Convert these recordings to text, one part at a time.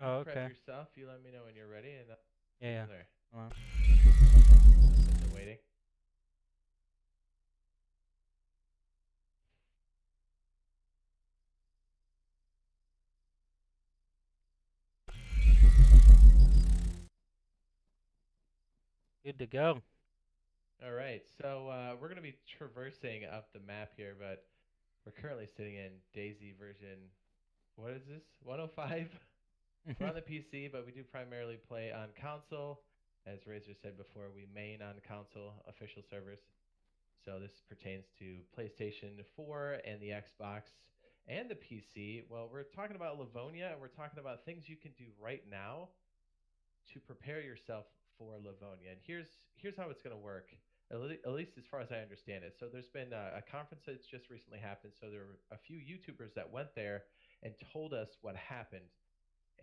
You Oh, prep okay. yourself. You let me know when you're ready, and Yeah, go yeah. from there. Hold on. As I'm waiting. Good to go. All right, so we're gonna be traversing up the map here, but we're currently sitting in DayZ version. What is this? 105. We're Mhm. on the PC, but we do primarily play on console. As Razor said before, we main on console official servers. So this pertains to PlayStation 4 and the Xbox and the PC. Well, we're talking about Livonia and we're talking about things you can do right now to prepare yourself for Livonia. And here's how it's going to work, at least as far as I understand it. So there's been a conference that's just recently happened. So there were a few YouTubers that went there and told us what happened.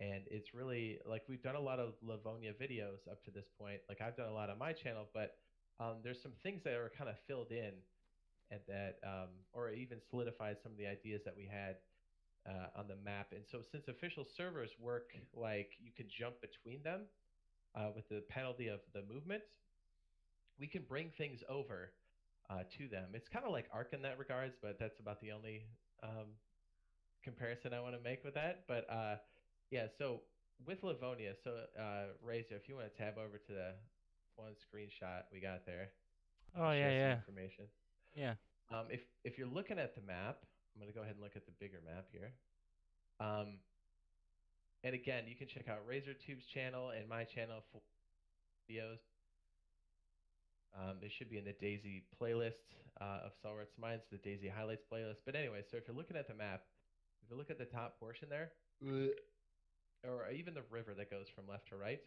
And it's really like we've done a lot of Livonia videos up to this point. Like I've done a lot on my channel, but there's some things that are kind of filled in and that, or even solidified some of the ideas that we had on the map. And so since official servers work like you can jump between them, with the penalty of the movement, we can bring things over to them. It's kind of like Ark in that regards, but that's about the only um, comparison I want to make with that. But yeah, so with Livonia, so Razor, if you want to tab over to the one screenshot we got there to Oh, yeah, share some yeah. information. Yeah. If you're looking at the map, I'm going to go ahead and look at the bigger map here. Um, and again, you can check out RazorTube's channel and my channel for videos. It should be in the DayZ playlist of Salrats Mine's the DayZ highlights playlist. But anyway, so if you're looking at the map, if you look at the top portion there, or even the river that goes from left to right,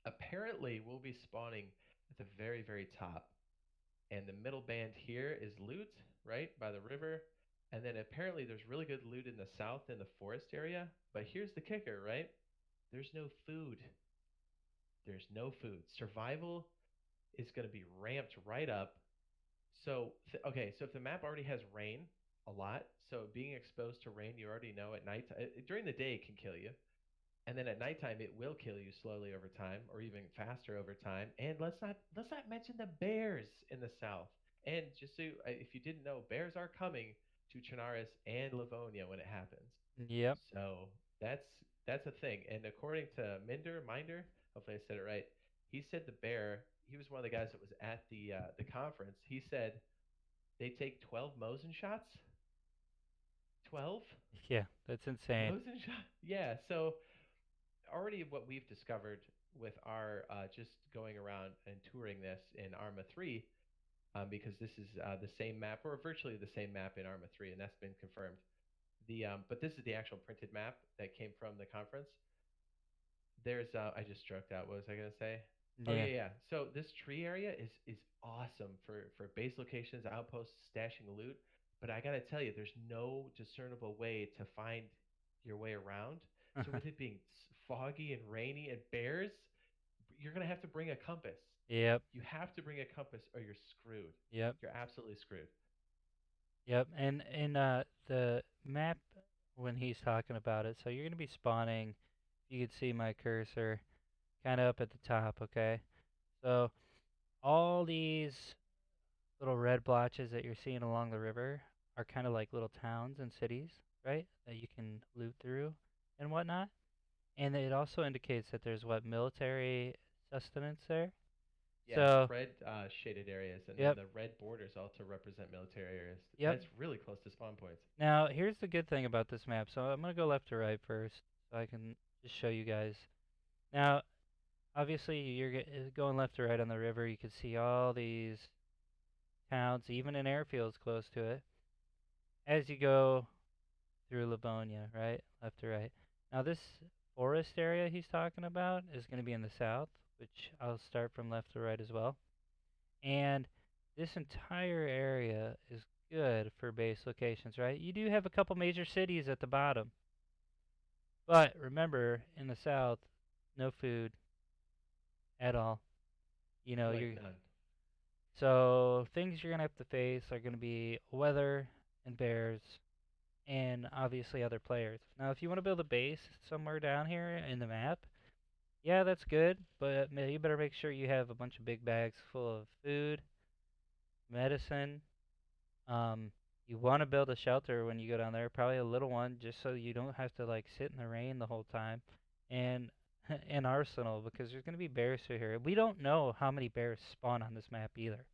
apparently we'll be spawning at the very, very top. And the middle band here is loot, right, by the river. And then apparently there's really good loot in the south in the forest area. But here's the kicker, right? There's no food. There's no food. Survival is going to be ramped right up. So, okay, so if the map already has rain a lot, so being exposed to rain, you already know at night, during the day it can kill you. And then at nighttime it will kill you slowly over time or even faster over time. And let's not mention the bears in the south. And just so if you didn't know, bears are coming to Chernarus and Livonia when it happens. Yep. So that's that's a thing. And according to Minder, hopefully I said it right, he said the bear. He was one of the guys that was at the conference. He said they take 12 Mosin shots. 12 Yeah. That's insane. Mosin shots. Yeah. So already what we've discovered with our just going around and touring this in Arma 3, because this is the same map or virtually the same map in Arma 3, and that's been confirmed. But this is the actual printed map that came from the conference. There's I just stroked out. What was I gonna say? Oh Yeah. yeah, yeah. So this tree area is awesome for base locations, outposts, stashing loot. But I gotta tell you, there's no discernible way to find your way around. So with it being foggy and rainy and bears, you're gonna have to bring a compass. Yep. You have to bring a compass or you're screwed. Yep. You're absolutely screwed. Yep. And in the map when he's talking about it, so you're gonna be spawning. You can see my cursor kind of up at the top. Okay. So all these little red blotches that you're seeing along the river are kind of like little towns and cities, right? That you can loot through and whatnot. And it also indicates that there's what military sustenance there. Yeah, So, red shaded areas, and then yep, the red borders also represent military areas. yep. That's really close to spawn points. Now, here's the good thing about this map. So, I'm going to go left to right first so I can just show you guys. Now, obviously, going left to right on the river. You can see all these towns, even an airfield's close to it. As you go through Livonia, right? Left to right. Now, this forest area he's talking about is going to be in the south, which I'll start from left to right as well. And this entire area is good for base locations, right? You do have a couple major cities at the bottom. But remember, in the south, no food at all. You know, Like you're none. so things you're gonna have to face are gonna be weather and bears. and obviously other players. Now, if you want to build a base somewhere down here in the map, yeah, that's good, but you better make sure you have a bunch of big bags full of food, medicine. Um, you want to build a shelter when you go down there, probably a little one, just so you don't have to like sit in the rain the whole time, and an arsenal because there's gonna be bears through here. We don't know how many bears spawn on this map either.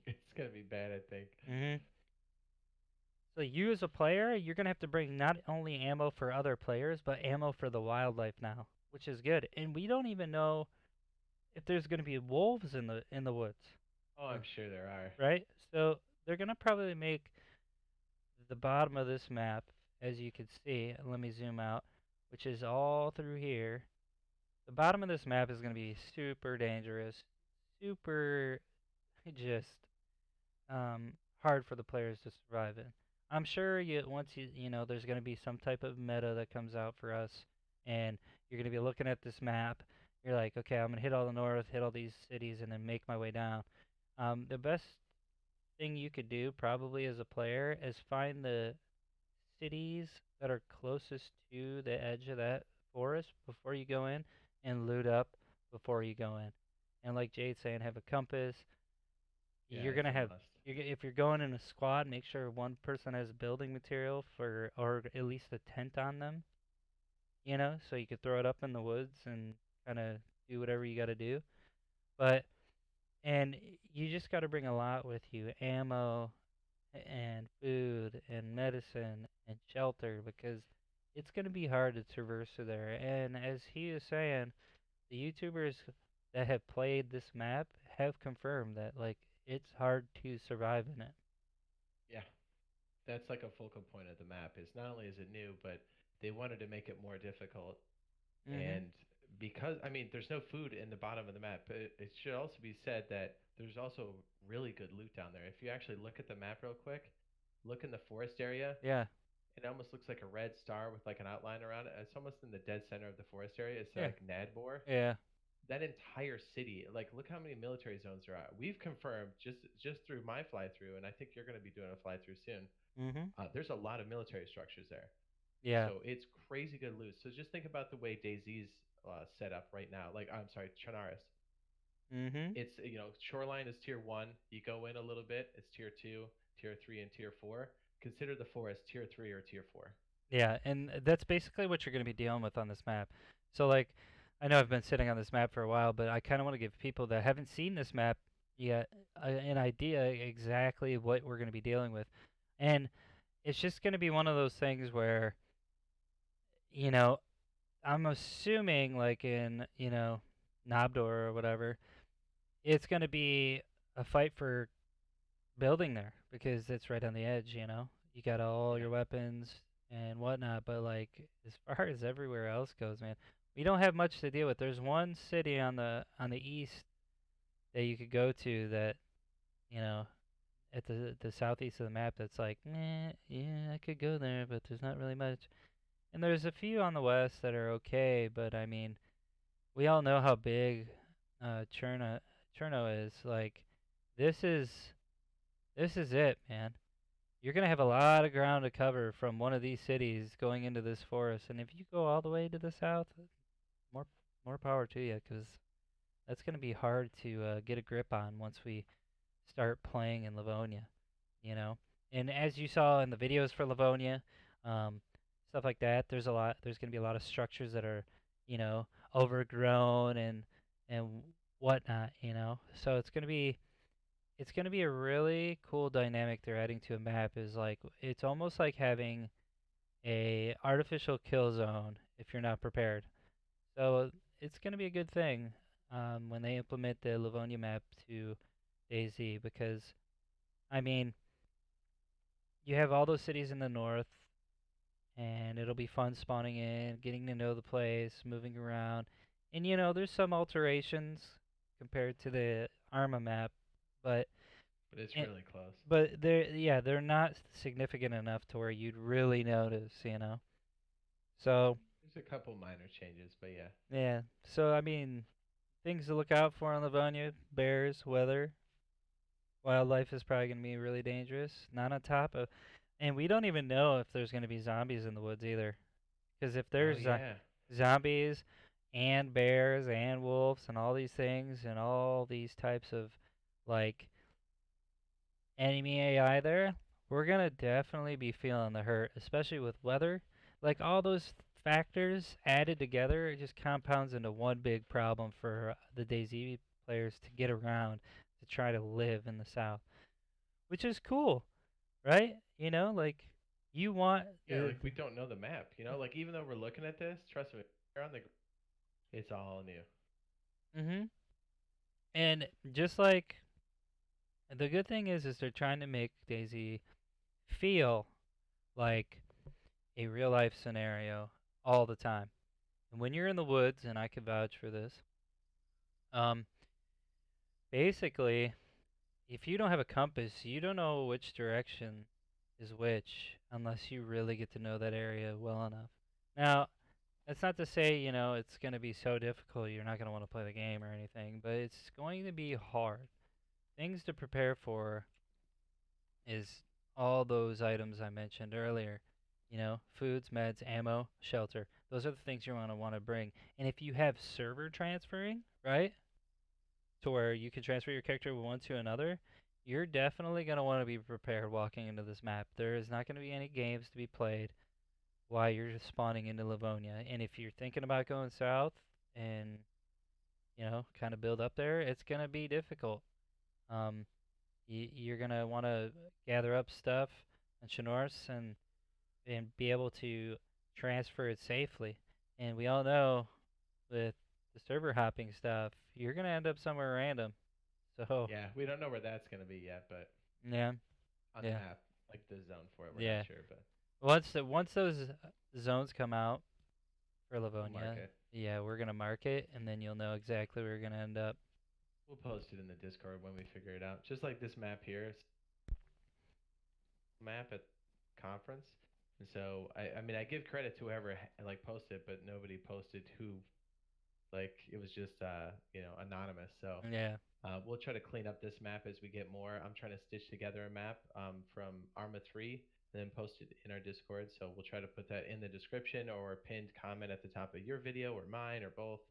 It's gonna be bad, I think. Hmm. So you as a player, you're gonna have to bring not only ammo for other players, but ammo for the wildlife now, which is good. And we don't even know if there's gonna be wolves in the woods, Oh, I'm sure there are. right? So they're gonna probably make the bottom of this map, as you can see. Let me zoom out, which is all through here. The bottom of this map is gonna be super dangerous, super just um, hard for the players to survive in. I'm sure you once you know there's going to be some type of meta that comes out for us, and you're going to be looking at this map. You're like, okay, I'm going to hit all the north, hit all these cities, and then make my way down. The best thing you could do probably as a player is find the cities that are closest to the edge of that forest before you go in, and loot up before you go in. And like Jade's saying, have a compass, Yeah, you're it's gonna a have must. if you're going in a squad, make sure one person has building material for or at least a tent on them, so you could throw it up in the woods and kind of do whatever you got to do. But and you just got to bring a lot with you, ammo and food and medicine and shelter because it's going to be hard to traverse through there. And as he is saying, the YouTubers that have played this map have confirmed that like it's hard to survive in it. Yeah, that's like a focal point of the map. Is not only is it new, but they wanted to make it more difficult. Mhm. And because I mean, there's no food in the bottom of the map, but it should also be said that there's also really good loot down there. If you actually look at the map real quick, look in the forest area. Yeah. It almost looks like a red star with like an outline around it. It's almost in the dead center of the forest area. It's Yeah. like Nadbor. Yeah. That entire city, like look how many military zones are out. We've confirmed just through my fly through, and I think you're going to be doing a fly through soon. Mhm. There's a lot of military structures there, Yeah. so it's crazy good loot. So just think about the way DayZ's set up right now. Like I'm sorry, Chanaris. Mhm. It's shoreline is tier one. You go in a little bit, it's tier two, tier three, and tier four. Consider the forest tier three or tier four. Yeah, and that's basically what you're going to be dealing with on this map. So like I know I've been sitting on this map for a while, but I kind of want to give people that haven't seen this map yet an idea exactly what we're going to be dealing with. And it's just going to be one of those things where, you know, I'm assuming like in, Nabdor or whatever, it's going to be a fight for building there because it's right on the edge, you know. You got all Yeah, your weapons and whatnot, but like as far as everywhere else goes, man, we don't have much to deal with. There's one city on the east that you could go to that, you know, at the southeast of the map that's like, yeah, I could go there, but there's not really much. And there's a few on the west that are okay, but I mean, we all know how big Cherno is. Like, this is this is it, man. You're gonna have a lot of ground to cover from one of these cities going into this forest, and if you go all the way to the south, more more power to you, because that's gonna be hard to get a grip on once we start playing in Livonia, you know. And as you saw in the videos for Livonia, um, stuff like that, There's gonna be a lot of structures that are, you know, overgrown and whatnot, you know. So it's gonna be a really cool dynamic they're adding to a map. Is like it's almost like having a artificial kill zone if you're not prepared. So it's gonna be a good thing when they implement the Livonia map to DayZ because I mean you have all those cities in the north and it'll be fun spawning in, getting to know the place, moving around, and there's some alterations compared to the Arma map, but but it's it, really close. but they're not significant enough to where you'd really notice. So There's a couple minor changes, but yeah. yeah, so I mean, things to look out for on Livonia: bears, weather, wildlife is probably gonna be really dangerous. Not on top of, And we don't even know if there's going to be zombies in the woods either. Because if Oh there's yeah. zombies and bears and wolves and all these things and all these types of like enemy AI there, we're gonna definitely be feeling the hurt, especially with weather. Like all those factors added together, it just compounds into one big problem for the DayZ players to get around to try to live in the South, which is cool, right? You know, like you want Yeah, like we don't know the map, you know? Like even though we're looking at this, trust me, we're on the it's all new. mhm. And just like the good thing is they're trying to make DayZ feel like a real life scenario all the time. And when you're in the woods, and I can vouch for this, um, basically, if you don't have a compass, you don't know which direction is which unless you really get to know that area well enough. Now, that's not to say, it's going to be so difficult you're not going to want to play the game or anything, but it's going to be hard. Things to prepare for is all those items I mentioned earlier. Foods, meds, ammo, shelter. Those are the things you want to bring. And if you have server transferring, right, to where you can transfer your character one to another, you're definitely going to want to be prepared walking into this map. There is not going to be any games to be played while you're just spawning into Livonia. And if you're thinking about going south and, kind of build up there, it's going to be difficult. Um, you're going to want to gather up stuff on Chinoris and be able to transfer it safely. And we all know with the server hopping stuff, you're going to end up somewhere random. So, Yeah, we don't know where that's gonna be yet, but yeah, on the yeah, map, like the zone for it, we're not yeah. sure, but Once those zones come out for we'll mark Livonia, it. yeah, we're gonna mark it, and then you'll know exactly where you're gonna end up. We'll post it in the Discord when we figure it out. Just like this map here, map at conference. And so I mean I give credit to whoever like posted, but nobody posted who. Like it was just anonymous. So Yeah, we'll try to clean up this map as we get more. I'm trying to stitch together a map from Arma 3 and then post it in our Discord. So we'll try to put that in the description or pinned comment at the top of your video or mine or both.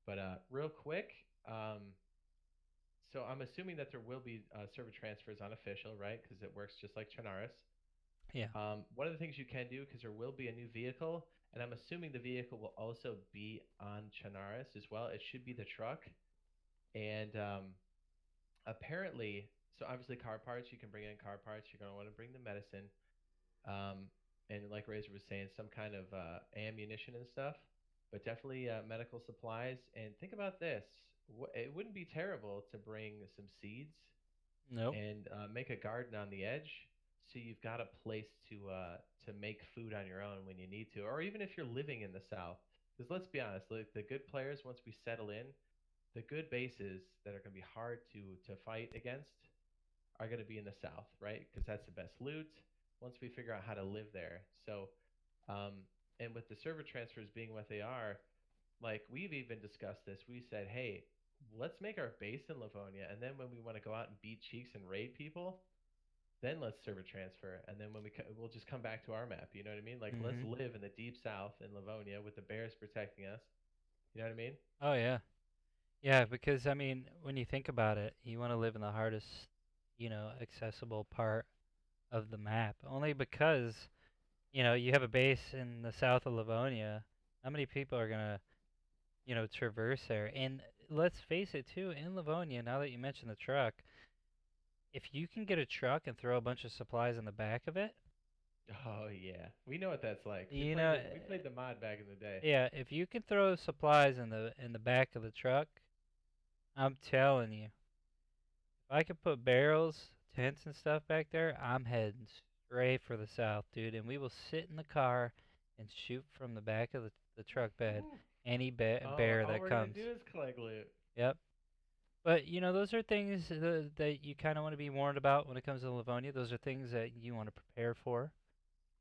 But real quick, so I'm assuming that there will be server transfers on official, right? Because it works just like Chernarus. yeah. One of the things you can do, because there will be a new vehicle, and I'm assuming the vehicle will also be on Chernarus as well. It should be the truck. And apparently, so obviously car parts, you can bring in car parts. You're going to want to bring the medicine. And like Razor was saying, some kind of ammunition and stuff, but definitely medical supplies. And think about this. It wouldn't be terrible to bring some seeds Nope. and make a garden on the edge, so you've got a place to make food on your own when you need to, or even if you're living in the South. Because let's be honest, like the good players, once we settle in, the good bases that are going to be hard to fight against are going to be in the South, right? Because that's the best loot. Once we figure out how to live there, so and with the server transfers being what they are, like we've even discussed this. We said, hey, let's make our base in Livonia, and then when we want to go out and beat cheeks and raid people, then let's server transfer, and then when we'll just come back to our map. You know what I mean? Like let's Mhm. live in the deep south in Livonia with the bears protecting us. You know what I mean? Oh yeah, yeah. Because I mean, when you think about it, you want to live in the hardest, accessible part of the map. Only because you have a base in the south of Livonia. How many people are gonna traverse there? And let's face it too, in Livonia, now that you mention the truck, if you can get a truck and throw a bunch of supplies in the back of it, Oh yeah, we know what that's like. We you played know, the we played the mod back in the day. yeah, if you can throw supplies in the back of the truck, I'm telling you, if I could put barrels, tents and stuff back there, I'm heading straight for the south, dude, and we will sit in the car and shoot from the back of the truck bed Woo. any Oh, bear all that we're gonna comes. do is collect loot. Yep. But those are things that you kind of want to be warned about when it comes to Livonia. Those are things that you want to prepare for.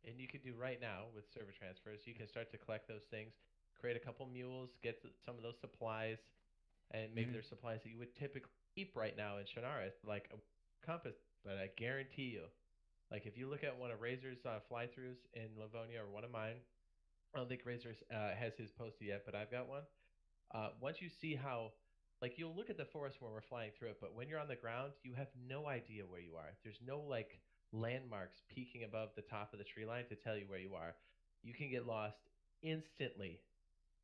And you can do right now with server transfers. You can start to collect those things, create a couple mules, get some of those supplies, and maybe Hmm. there's supplies that you would typically keep right now in Shannara, like a compass. But I guarantee you, Like if you look at one of Razor's fly-throughs in Livonia or one of mine, I don't think Razor has his posted yet, but I've got one. Once you see how, like, you'll look at the forest when we're flying through it, but when you're on the ground, you have no idea where you are. There's no like landmarks peeking above the top of the tree line to tell you where you are. You can get lost instantly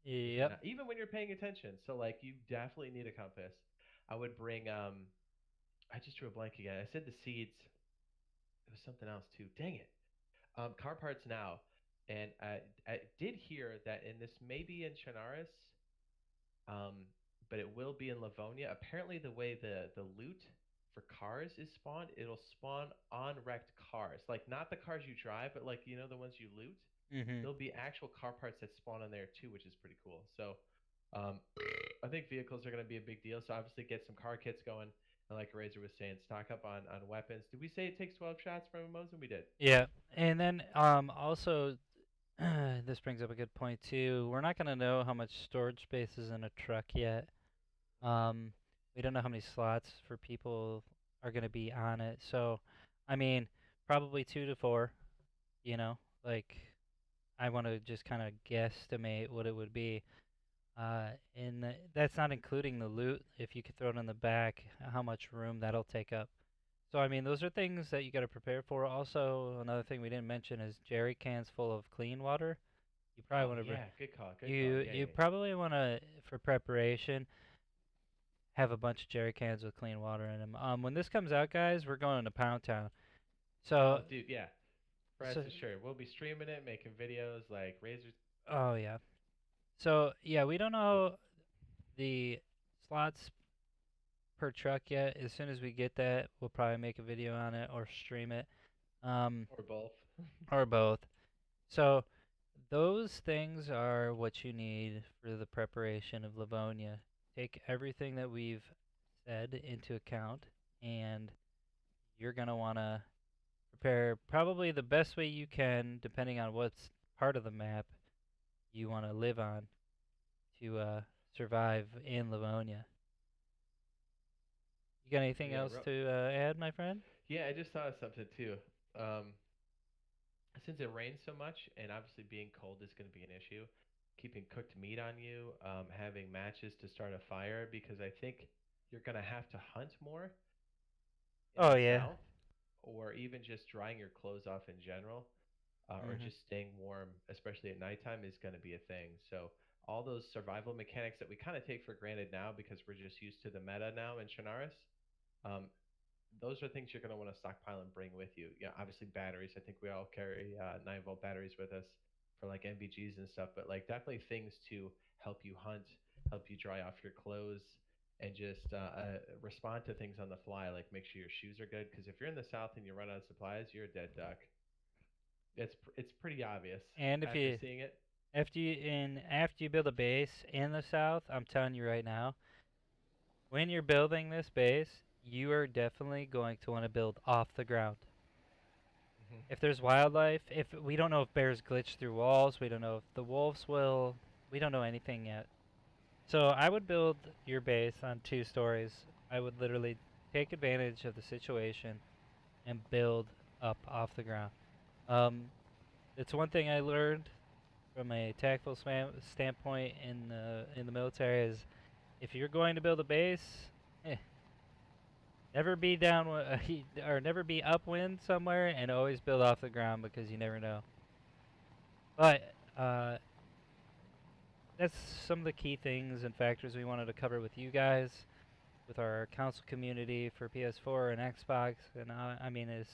if you're Yep. not, even when you're paying attention. So like, you definitely need a compass. I would bring. I just drew a blank again. I said the seeds. It was something else too. Dang it. Car parts now, and I did hear that in this maybe in Chinaris, um, but it will be in Livonia. Apparently, the way the loot for cars is spawned, it'll spawn on wrecked cars, like not the cars you drive, but like the ones you loot. Mhm. There'll be actual car parts that spawn on there too, which is pretty cool. So, um, I think vehicles are going to be a big deal. So obviously, get some car kits going, and like Razor was saying, stock up on weapons. Did we say it takes 12 shots from a Mosin? We did. Yeah. And then also this brings up a good point too. We're not gonna know how much storage space is in a truck yet. Um, we don't know how many slots for people are gonna be on it. So, I mean, probably 2 to 4. You know, like I want to just kind of guesstimate what it would be. That's not including the loot. If you could throw it in the back, how much room that'll take up. So I mean, those are things that you got to prepare for. Also, another thing we didn't mention is jerry cans full of clean water. You probably Oh want to yeah, good call, good call. you Yeah, you yeah. probably want to for preparation have a bunch of jerry cans with clean water in them. When this comes out, guys, we're going to Pound Town. Oh, So dude, yeah. Rest so assured, we'll be streaming it, making videos like Razor. oh yeah. So yeah, we don't know the slots per truck yet. As soon as we get that, we'll probably make a video on it or stream it, um, Or both. or both. So those things are what you need for the preparation of Livonia. Take everything that we've said into account, and you're gonna wanna prepare probably the best way you can, depending on what's part of the map you want to live on to survive in Livonia. You got anything Yeah, else to add, my friend? yeah. I just thought of something too. Um, since it rains so much, and obviously being cold is going to be an issue, keeping cooked meat on you, having matches to start a fire, because I think you're going to have to hunt more in Oh the yeah. south, or even just drying your clothes off in general, or Mhm. just staying warm, especially at nighttime, is going to be a thing. So all those survival mechanics that we kind of take for granted now because we're just used to the meta now in Chinaris, um, those are things you're going to want to stockpile and bring with you. Yeah, obviously batteries. I think we all carry 9-volt batteries with us for like MBGs and stuff, but like definitely things to help you hunt, help you dry off your clothes, and just respond to things on the fly. Like make sure your shoes are good, because if you're in the south and you run out of supplies, you're a dead duck. It's pretty obvious And if after you seeing it. after you build a base in the south, I'm telling you right now, when you're building this base, you are definitely going to want to build off the ground. Hmm. If there's wildlife, if we don't know if bears glitch through walls, we don't know if the wolves will, we don't know anything yet. So I would build your base on 2 stories. I would literally take advantage of the situation and build up off the ground. Um, it's one thing I learned from a tactical standpoint in the military is if you're going to build a base, eh, never be down or never be upwind somewhere, and always build off the ground because you never know. But that's some of the key things and factors we wanted to cover with you guys, with our council community for PS4 and Xbox, and I mean, is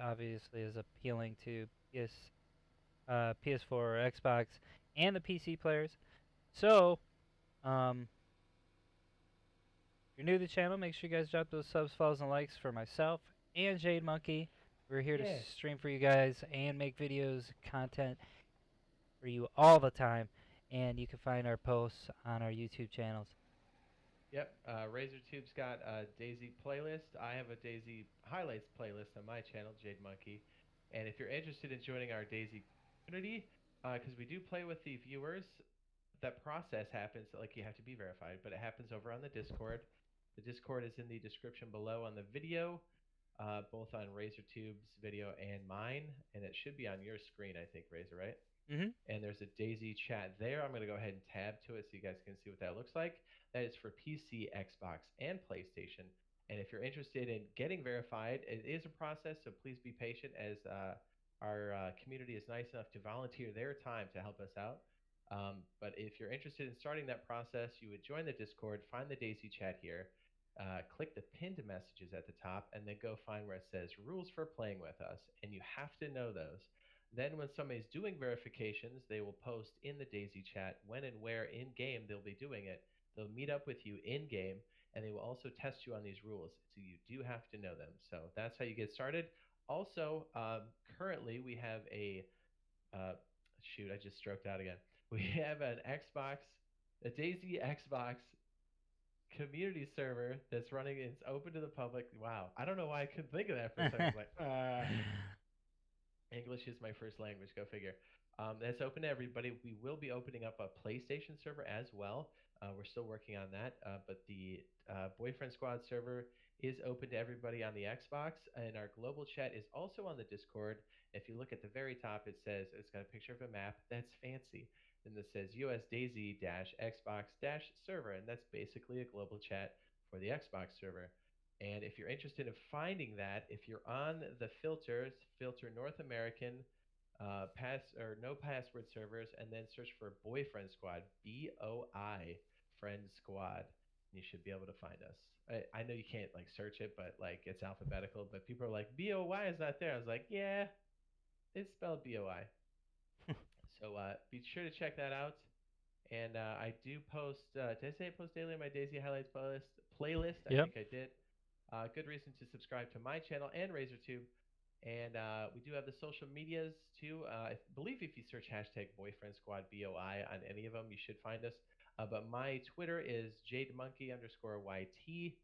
obviously is appealing to PS4 or Xbox and the PC players. So, um, if you're new to the channel, make sure you guys drop those subs, follows, and likes for myself and Jade Monkey. We're here to Yeah. stream for you guys and make videos, content for you all the time. And you can find our posts on our YouTube channels. Yep. RazorTube's got a DayZ playlist. I have a DayZ highlights playlist on my channel, Jade Monkey. And if you're interested in joining our DayZ community, because we do play with the viewers, that process happens, like you have to be verified, but it happens over on the Discord. The Discord is in the description below on the video. both on RazorTube's video and mine, and it should be on your screen, I think, Razor, right? Mhm. And there's a DayZ chat there. I'm going to go ahead and tab to it so you guys can see what that looks like. That is for PC, Xbox, and PlayStation. And if you're interested in getting verified, it is a process, so please be patient as our community is nice enough to volunteer their time to help us out. But if you're interested in starting that process, you would join the Discord, find the DayZ chat here, click the pinned messages at the top, and then go find where it says rules for playing with us. And you have to know those. Then, when somebody's doing verifications, they will post in the DayZ chat when and where in game they'll be doing it. They'll meet up with you in game, and they will also test you on these rules. So you do have to know them. So that's how you get started. Also, currently we have uh, shoot, I just stroked out again. We have an Xbox, a DayZ Xbox community server that's running. It's open to the public. Wow, I don't know why I couldn't think of that for a second. I was like, English is my first language. Go figure. That's open to everybody. We will be opening up a PlayStation server as well. We're still working on that, but the Boyfriend Squad server is open to everybody on the Xbox, and our global chat is also on the Discord. If you look at the very top, it says it's got a picture of a map. That's fancy. Then it says US DayZ Xbox server, and that's basically a global chat for the Xbox server. And if you're interested in finding that, if you're on the filters, filter North American, pass or no password servers, and then search for Boyfriend Squad, BOI Friend Squad, you should be able to find us. I know you can't like search it, but like it's alphabetical. But people are like, BOY is not there. I was like, yeah, it's spelled BOI. So be sure to check that out. And I do post. Did I say I post daily on my DayZ highlights playlist? I Yep. think I did. Good reason to subscribe to my channel and RazorTube. And we do have the social medias too. I believe if you search hashtag Boyfriend Squad BOI on any of them, you should find us. But my Twitter is JadeMonkey_YT.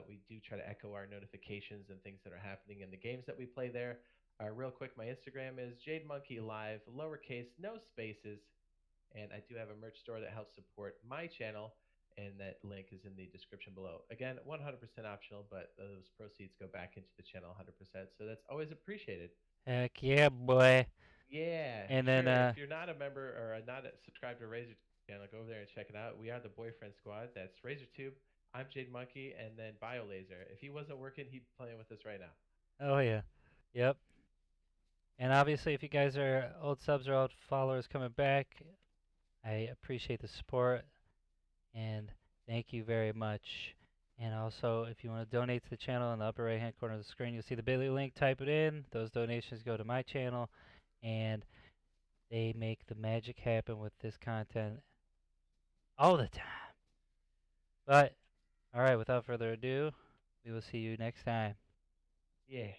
We do try to echo our notifications and things that are happening in the games that we play there. Real quick, my Instagram is JadeMonkeyLive, lowercase, no spaces. And I do have a merch store that helps support my channel, and that link is in the description below. Again, 100% optional, but those proceeds go back into the channel 100%, so that's always appreciated. Heck yeah, boy. Yeah, And for then sure. If you're not a member or not subscribed to Razor channel, go over there and check it out. We are the Boyfriend Squad. That's RazorTube. I'm Jade Monkey, and then BioLaser. If he wasn't working, he'd be playing with us right now. oh yeah. Yep. And obviously if you guys are old subs or old followers coming back, I appreciate the support and thank you very much. And also, if you want to donate to the channel in the upper right hand corner of the screen, you'll see the Bitly link. Type it in. Those donations go to my channel, and they make the magic happen with this content all the time. But, alright, without further ado, we will see you next time. Yeah.